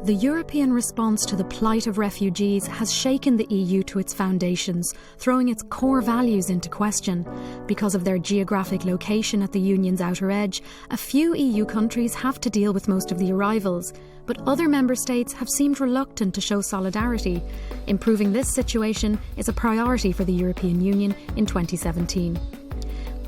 The European response to the plight of refugees has shaken the EU to its foundations, throwing its core values into question. Because of their geographic location at the Union's outer edge, a few EU countries have to deal with most of the arrivals, but other member states have seemed reluctant to show solidarity. Improving this situation is a priority for the European Union in 2017.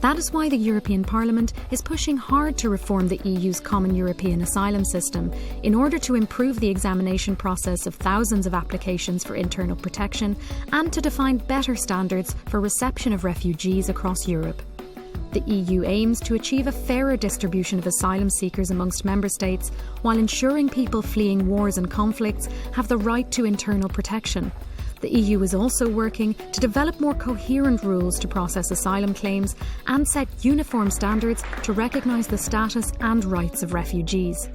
That is why the European Parliament is pushing hard to reform the EU's common European asylum system in order to improve the examination process of thousands of applications for internal protection and to define better standards for reception of refugees across Europe. The EU aims to achieve a fairer distribution of asylum seekers amongst member states while ensuring people fleeing wars and conflicts have the right to internal protection. The EU is also working to develop more coherent rules to process asylum claims and set uniform standards to recognise the status and rights of refugees.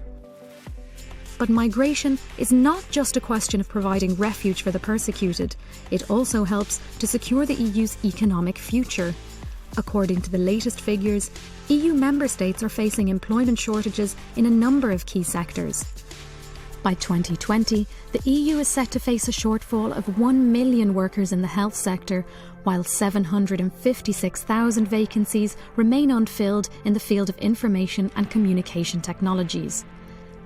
But migration is not just a question of providing refuge for the persecuted. It also helps to secure the EU's economic future. According to the latest figures, EU member states are facing employment shortages in a number of key sectors. By 2020, the EU is set to face a shortfall of 1 million workers in the health sector, while 756,000 vacancies remain unfilled in the field of information and communication technologies.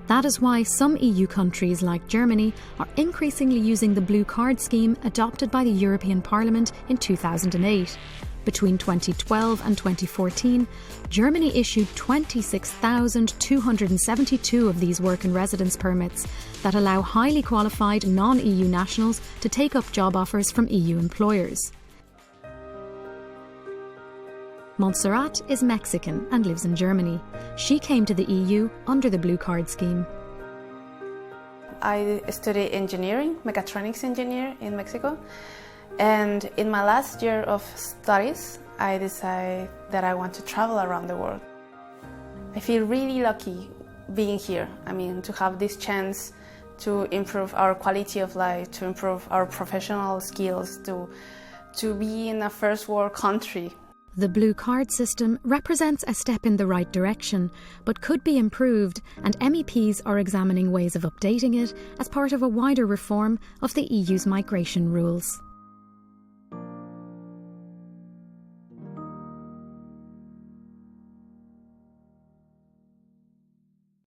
That is why some EU countries, like Germany, are increasingly using the Blue Card scheme adopted by the European Parliament in 2008. Between 2012 and 2014, Germany issued 26,272 of these work and residence permits that allow highly qualified non-EU nationals to take up job offers from EU employers. Montserrat is Mexican and lives in Germany. She came to the EU under the Blue Card scheme. I study engineering, mechatronics engineer in Mexico. And in my last year of studies, I decided that I want to travel around the world. I feel really lucky being here. To have this chance to improve our quality of life, to improve our professional skills, to be in a first world country. The Blue Card system represents a step in the right direction, but could be improved, and MEPs are examining ways of updating it as part of a wider reform of the EU's migration rules.